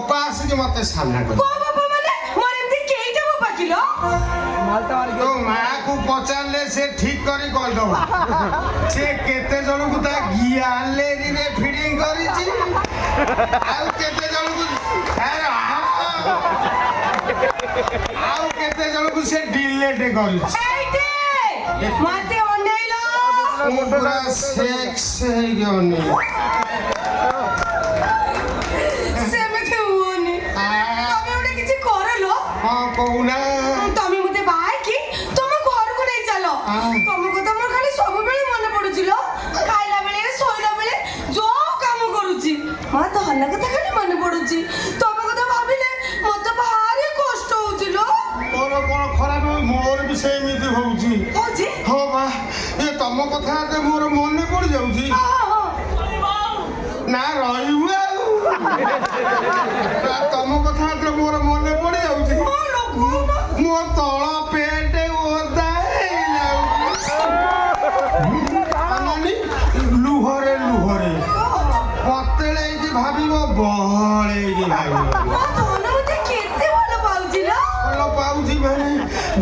ବୋପା ଆସିକି ମତେ ସାମ୍ନା କର। କୋ ବାପା ମାନେ ମୋର ଏମିତି କେଇଟା ବାପା କିଲୋ? ତୋ ମାକୁ ପଚାରିଲେ ସେ ଠିକ କରି କହିଦବ। ସେ କେତେ ଜଣକୁ ତା ଗ୍ୟାଲେରୀରେ ଫିଡିଂ କରିଛି ଆଉ କେତେ ଜଣକୁ ଆଉ କେତେ ଜଣକୁ ସେ ଡିଲେଟ କରିଛି। ମତେ ଅନେଇଲ ମୁଁ ପୁରା ସେକ୍ସ ହେଇକି ଅନେଇ। ସେମିତି ହୁଅନି ତମେ ଗୋଟେ କିଛି କରଲୋ। ହଁ କହୁନା। ତମେ ମତେ ବାହାଇକି ତମ ଘରକୁ ନେଇ ଚାଲ। ତମ କଥା ମୋର ଖାଲି ସବୁବେଳେ ମନେ ପଡୁଛି ଲୋ। ଖାଇଲା ବେଳେ ଶୋଇଲା ବେଳେ ଯୋଉ କାମ କରୁଛି ମା ଧନ କଥା ଖାଲି ମନେ ପଡୁଛି। ତମ କଥା ଭାବିଲେ ମତେ ଭାରି କଷ୍ଟ ହଉଛି ଲୋ। ମୋର କଣ ଖରାପ ମୋର ବି ସେମିତି ହଉଛି। ହଉଛି ହଁ ବା ଏ ତମ କଥା ମୋର ମନେ ପଡି ଯାଉଛି। ନା ରହିବୁ ଆଉ ତମ କଥା ମୋର ମନେ ପଡି ଯାଉଛି। ମୋ ତଳ ପେଟ ଓଦା ହେଇଯାଉଛି ଲୁହରେ ଲୁହରେ ପତେଳେଇକି ଭାବିବ ବହଳେଇକି ଭାବିବ।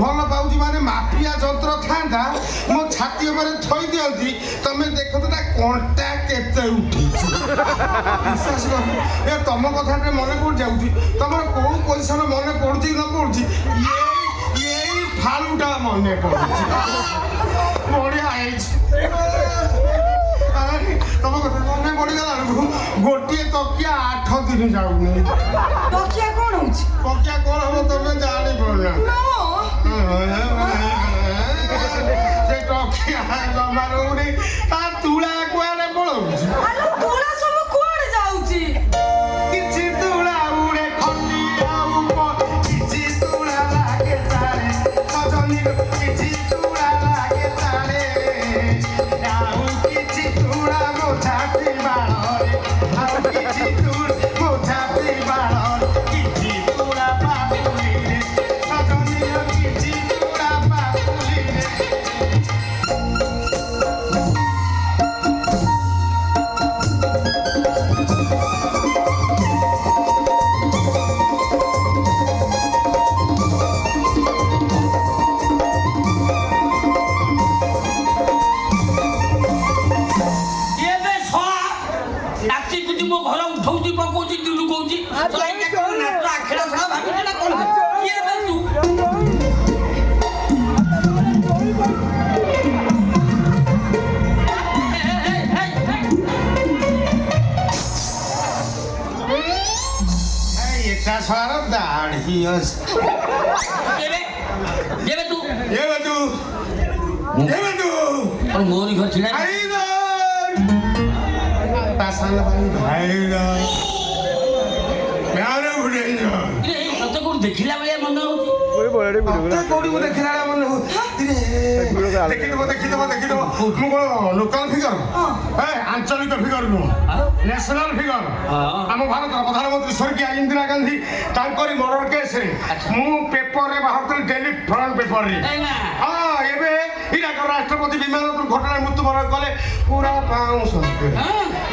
ଭଲ ପାଉଛି ମାନେ ମାଫିଆ ଯନ୍ତ୍ର ଥାନ୍ତା ମୋ ଛାତି ଉପରେ ଥୋଇ ଦିଅନ୍ତି ତମେ ଦେଖନ୍ତୁ ତା କଣ୍ଟା କେତେ ଉଠିଛି। ବିଶ୍ୱାସ କର ଏ ତମ କଥାରେ ମନେ ପଡି ଯାଉଛି। ତମର କୋଉ ପଇସାର ମନେ ପଡୁଛି ନ ପଡୁଛି ଏଇ ଫାଲୁଟା ମନେ ପଡୁଛି। ବଢିଆ ହେଇଛି। ତମ କଥା ମନେ ପଡିଗଲା ବେଳକୁ ଗୋଟିଏ ତକିଆ 8 ଦିନ ଯାଉନି। ତକିଆ କଣ ହଉଛି? ତକିଆ କଣ ହବ ତମେ ଜାଣିପାରୁନା। ସେ ଟକିଆ ଜମା ରହୁନି ତା ତୁଳା କୁଆଡେ ପଳଉଛି। ତୁଳା ସବୁ କୁଆଡେ ଯାଉଛି? କିଛି ତୁଳା ଉଡେ ଖଟିଆ ଉପରେ କିଛି ତୁଳା ଲାଗେ ତାଳେ ସଜନୀର କିଛି ତୁଳା ଲାଗେ ତାଳେ ଆଉ କିଛି ତୁଳା ମୋ ଛାତି ବାଳରେ ଆଉ କିଛି ତୁଳା ମୋ ଛାତି ବାଳରେ କିଛି ତୁଳା ପାପୁଲିରେ ସଜନୀର କିଛି ତୁଳା ପାପୁଲିରେ। मोरी घर छिड़ा देखिला बेले मन लोकल फिगर आंचलिक फिगर नुह नेशनल फिगर आम भारत प्रधानमंत्री स्वर्गीय इंदिरा गांधी तांकरी मर्डर केस रे मु पेपर रे बाहर डेली फ्रंट पेपर रे हां एबे इराक राष्ट्रपति विमान दुर्घटना मृत्युवरण कले पूरा पाउस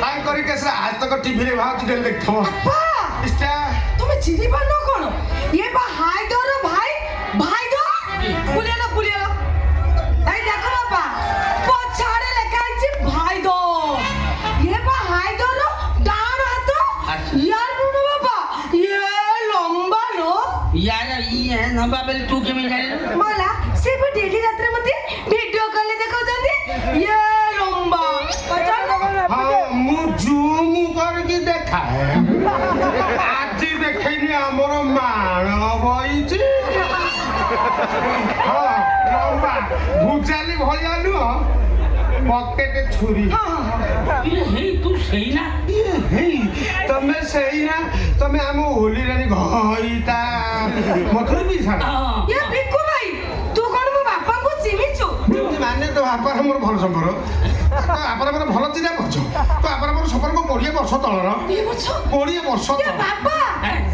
तांकरी केस रे आज तक टीवी रे बाहर डेली देखथो इस्टा তুমি চিনি পারো কোন ये बा हाइदर भाई भाईदर पुलियाला पुलियाला এই দেখো বাবা পছাড়ে লেখা আছে ভাইদর ये बा हाइदर ডান হাত ইয়ার নো বাবা ये লম্বা নো यार ये नंबर बेल तू के में जाने मला से भी डेली रात्रे मते वीडियो कॉल देखो जंदी ये लंबा पछाड़ हां मु जूम करके देखा है आज देखैनी हमर माण बइची हां लंबा भुजाली भलिया नु पॉकेट छुरी ये हे तू सही ना ये हे तमे सही ना तमे हम होली रानी घईता मथुर भी छा ये बिक्कू भाई तू कोन मो बापा को चिमिचु माने तो बापा हमर भल संपर्क तो आपन हमर भल चिना बछ तो आपन हमर संपर्क 20 वर्ष तळर 20 वर्ष ये बापा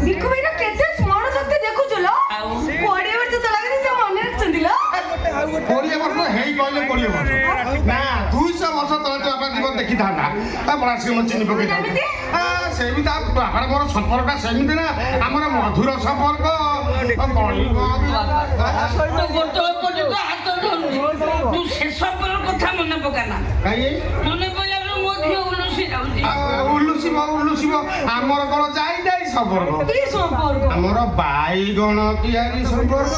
बिक्कू भाई ना केते स्मरण शक्ति देखु चलो 20 वर्ष तळर से मने रखछंदी लो 20 वर्ष ହେଇ କହିଲେ 20 ବର୍ଷ ନା 200 ବର୍ଷ ତଳେ ତ ବାପା ଜୀବନ ଦେଖିଥାନ୍ତା ଆପଣ ଆସିକି ମୋ ଚିନି ପକେଇଥାନ୍ତେ ସେମିତି ବାପାର ମୋର ସମ୍ପର୍କଟା ସେମିତି ନା ଆମର ମଧୁର ସମ୍ପର୍କ ତୁ ଶେଷ କଥା ମନେ ପକାନା ମନେ ପଡ଼ିଲା ମୋ ଝିଅ ଉଲୁସିବ ଆମର କଣ ଯାଇ ସମ୍ପର୍କ কি সম্পর্ক ଆମର ବାଇଗଣ ତିଆରି ସମ୍ପର୍କ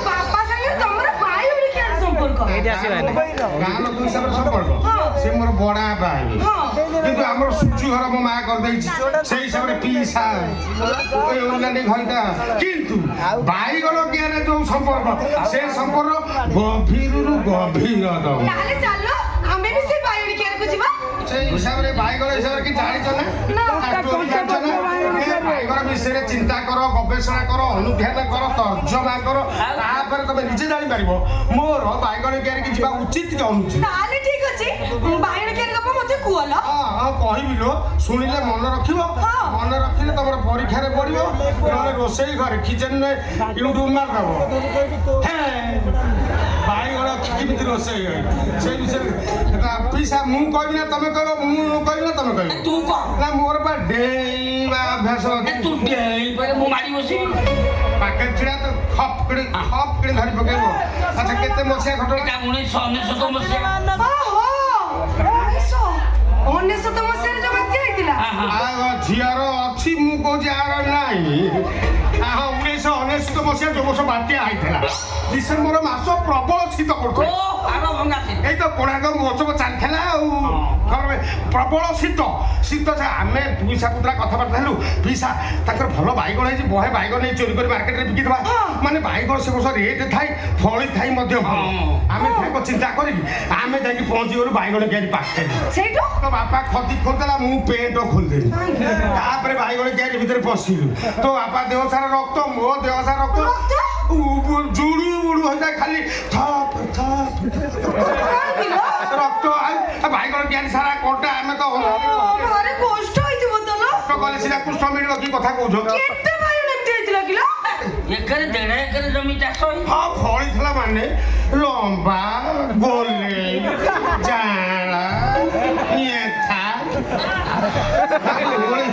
বাবা সাথে তোমার ভাই ওলি কি সম্পর্ক ଗାଁ ଲୋକ ହିସାବରେ ସମ୍ପର୍କ ସେ ମୋର ବଡା ଭାଇ କିନ୍ତୁ ଆମର ସୁଚୁ ଘର ମୋ ମା କରିଦେଇଛି ସେଇ ହିସାବରେ ପିଇସା ଘରିଟା କିନ୍ତୁ ବାଇଗଣ କିଆରେ ଯୋଉ ସମ୍ପର୍କ ସେ ସମ୍ପର୍କ ଗଭୀରରୁ ଗଭୀରତମ তাহলে চলো আমি বি সেই ভাই ওলি কি বুঝিবা ସେଇ ହିସାବରେ ବାଇଗଣ ହିସାବରେ କି ଜାଣିଛ ନା ବାଇଗଣ ବିଷୟରେ ଚିନ୍ତା କର ଗବେଷଣା କର ଅନୁଧ୍ୟାନ କର ତର୍ଜମା କର ତାପରେ ତମେ ନିଜେ ଜାଣିପାରିବ ମୋର ବାଇଗଣ କିଆରିକି ଯିବା ଉଚିତ କି ଅନୁଚିତ তাহলে ঠিক আছে ভাই ওলি কি গপ মতে কুয়াল ହଁ କହିବି ଲୋ ଶୁଣିଲେ ମନେ ରଖିବ ମନେ ରଖିଲେ ତମର ପରୀକ୍ଷାରେ ପଡିବ ନହେଲେ ରୋଷେଇ ଘରେ କିଚେନରେ ୟୁଟ୍ୟୁବ ମାରିଦବ ବାଇଗଣ କେମିତି ରୋଷେଇ ହୁଏ ସେଇ ବିଷୟରେ ପିସା ମୁଁ କହିବି ନା ତମେ କହିବ ମୁଁ କହିବି ନା ତମେ କହିବ ତୁ କହ ନା ମୋର ବା ଡେଇଁବା ଅଭ୍ୟାସ ତୁ ମୁଁ ମାରି ବସିବି ପାଖରେ ଛିଡ଼ା ତ ଖପ୍ କିଣି ଧରି ପକେଇବ ଆଚ୍ଛା କେତେ ମସିହା ଘଟଣା 1999 ମସିହା ଓହୋ 1999 ମସିହାରେ ଯୋଉ ବାତ୍ୟା ହେଇଥିଲା ଝିଅର ଅଛି ମୁଁ କହୁଛି ଆର ନାହିଁ 1999 ମସିହା ଯୋଉ ବର୍ଷ ବାତ୍ୟା ହେଇଥିଲା ଡିସେମ୍ବର ମାସ ପ୍ରବଳ ଶୀତ କରୁଥିଲା ଏଇ ତ କୋଣାର୍କ ମହୋତ୍ସବ ଚାଲିଥିଲା ଆଉ ପ୍ରବଳ ଶୀତ ଆମେ ପିସା ପୁତୁରା କଥାବାର୍ତ୍ତା ହେଲୁ ପିସା ତାଙ୍କର ଭଲ ବାଇଗଣ ହେଇଛି ବହେ ବାଇଗଣ ନେଇ ଚୋରି କରି ମାର୍କେଟରେ ବିକିଦେବା ମାନେ ବାଇଗଣ ସେ ବର୍ଷ ରେଟ୍ ଥାଇ ଫଳି ଥାଇ ମଧ୍ୟ ଆମେ ତାଙ୍କ ଚିନ୍ତା କରିକି ଆମେ ଯାଇକି ପହଞ୍ଚିଗଲୁ ବାଇଗଣ କିଆରି ପାଖରେ ସେଇଠୁ ତୋ ବାପା ଖଦି ଖୋଲିଦେଲା ମୁଁ ପେଣ୍ଟ ଖୋଲିଦେଲି ତାପରେ ବାଇଗଣ କିଆରି ଭିତରେ ପଶିଲୁ ତୋ ବାପା ଦେହ ସାରା ରକ୍ତ ମୋ ଦେହ ସାରା ରକ୍ତ ଜୁଡୁ ବୁଡୁ ହୋଇଥାଏ ଖାଲି ଥପ ଥପ ରକ୍ତ ବାଇଗଣ କିଆରି ସାରା କଟା ଆମେ ତ ଘରେ କଷ୍ଟ ହେଇଥିବ ତ କଷ୍ଟ କଲେ ସିନା କୃଷ୍ଣ ମିଳିବ କି କଥା କହୁଛ କେତେ ବାଇଗଣ ଏମିତି ହେଇଥିଲା କିଲୋ ଏକରେ 1.5 ଏକର ଜମି ଚାଷ ହଁ ଫଳିଥିଲା ମାନେ ଲମ୍ବା ଗୋଲେଇ ଜାଁଳା ଇଏଥା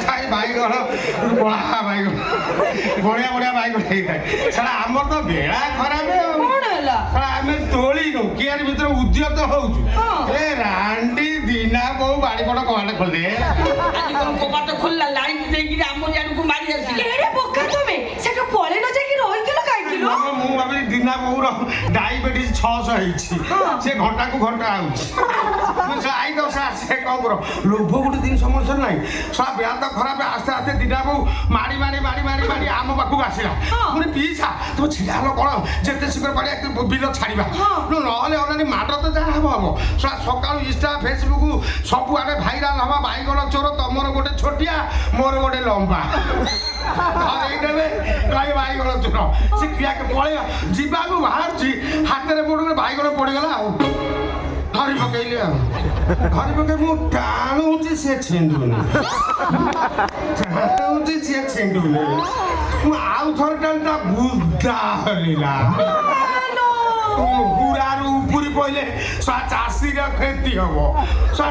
ଥାଏ ବାଇଗଣ ବଢା ବାଇଗଣ ବଢିଆ ବଢିଆ ବାଇଗଣ ହେଇଥାଏ ସେଟା ଆମର ତ ବେଳା ଖରାପ କଣ ହେଲା ଆମେ ତୋଳିନୁ କିଆରି ଭିତରେ ଉଦ୍ୟତ ହଉଛୁ ଏ ରାଣ୍ଡି ଦିନା ବୋଉ ବାଡି ପଟ କବାଟ ଖୋଲିଦେ ଆଜି କଣ କବାଟ ଖୋଲିଲା ଲାଇନ ଦେଇକି ଆମ ଜାଡକୁ ମାରି ଆସିଲେ ଏଡେ ବୋକା ତମେ ସେଠୁ ପଳେଇ ନ ଯାଇକି ରହିଥିଲ କାହିଁକି ମୁଁ ଭାବିଲି ଦିନା ବୋଉର ଡାଇବେଟିସ୍ 600 ହେଇଛି ସେ ଘଣ୍ଟାକୁ ଘଣ୍ଟା ଆଉଛି ଆଇ ତ ସେ କଣ କର ଲୋଭ ଗୋଟେ ଜିନିଷ ମଣିଷର ନାହିଁ ସା ବେଳା ତ ଖରାପ ଆସ୍ତେ ଆସ୍ତେ ଦିନା ବୋଉ ମାଡ଼ି ଆମ ପାଖକୁ ଆସିଲା ପୁଣି ପିଇସା ତମେ ଛିଡ଼ା ହେଲ କଣ ଯେତେ ଶୀଘ୍ର ପାରି ବିଲ ଛାଡ଼ିବା ନହେଲେ ଅନାନି ମାଡ଼ ତ ଯାହା ହବ ସକାଳୁ ଇନଷ୍ଟା ଫେସବୁକ୍ ସବୁଆଡ଼େ ଭାଇରାଲ ହବା ବାଇଗଣ ଚୋର ତମର ଗୋଟେ ଛୋଟିଆ ମୋର ଗୋଟେ ଲମ୍ବା ଦେଇଦେବେ କହିବେ ବାଇଗଣ ଚୋର ସେ କ୍ରିୟାକେ ପଳେଇବା ଯିବାକୁ ବାହାରୁଛି ହାତରେ ମୋର ଗୋଟେ ବାଇଗଣ ପଡ଼ିଗଲା ଆଉ ଧରି ପକେଇଲି ଆଉ ଧରି ପକେଇ ମୁଁ ଟାଣୁଛି ସେ ଛିଣ୍ଡୁନି ମୁଁ ଆଉ ଥରେ ଟାଣିଟା ବୁଦା ହଲିଲା ଗୁଡ଼ାରୁ ଉପୁରି ପଇଲେ ଚାଷୀର କ୍ଷତି ହବ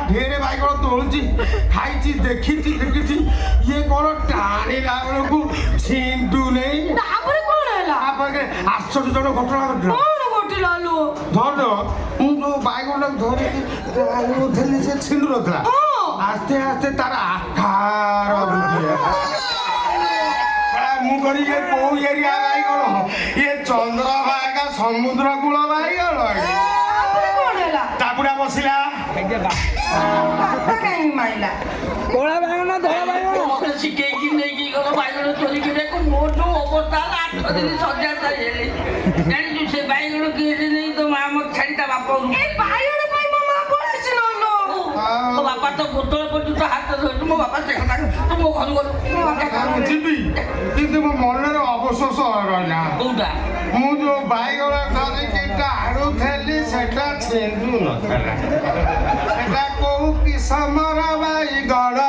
ଢେରେ ବାଇଗଣ ତୋଳୁଛି ଖାଇଛି ଦେଖିଛି ଇଏ କଣ ଟାଣିଲା ବେଳକୁ ଛିଣ୍ଡୁ ନେଇ ତାପରେ କଣ ହେଲା ତାପରେ ଆଶ୍ଚର୍ଯ୍ୟଜନକ ଘଟଣା ଘଟିଲା ଧର ମୁଁ ଯୋଉ ବାଇଗଣଟାକୁ ଧରିକି ଟାଣୁଥିଲି ସେ ଛିଣ୍ଡୁ ନଥିଲା ଆସ୍ତେ ଆସ୍ତେ ତାର ଆକାର ମୁଁ କରିବି କୋଉ ଏରିଆ ବାଇଗଣ ଇଏ ଚନ୍ଦ୍ରଭାଗା ସମୁଦ୍ର କୂଳ ବାଇଗଣ ତାପୁରା ବସିଲା କଳା ବାଇଗଣ ଧଳା ବାଇଗଣ ମତେ ଶିଖେଇକି ନେଇକି ଗଲ ବାଇଗଣ ଚୋରିକି ଦେଖ ମୋର ଯୋଉ ଅବସ୍ଥା ହେଲା 8 ଦିନ ସଜା ହେଲି ଜାଣିଛୁ ସେ ବାଇଗଣ କିଏ ନେଇ ତ ମା ମତେ ଛାଡି ତା ବାପା ମୋ ବାପା ତ ଗୋଟଳ ପର୍ଯ୍ୟନ୍ତ ହାତ ଧରିଛୁ ମୋ ବାପା ସେ କଥା ତୁ ମୋ ଘରୁ ଗଲୁ ଯିବି କିନ୍ତୁ ମୋ ମନରେ ଅବଶୋଷ ରହିଲା କୋଉଟା ମୁଁ ଯୋଉ ବାଇଗଣ ଧରିକି ଆଣୁଥିଲି ସେଟା ଛିଣ୍ଡୁ ନଥିଲା ସେଟା କୋଉ କିସମର ବାଇଗଣ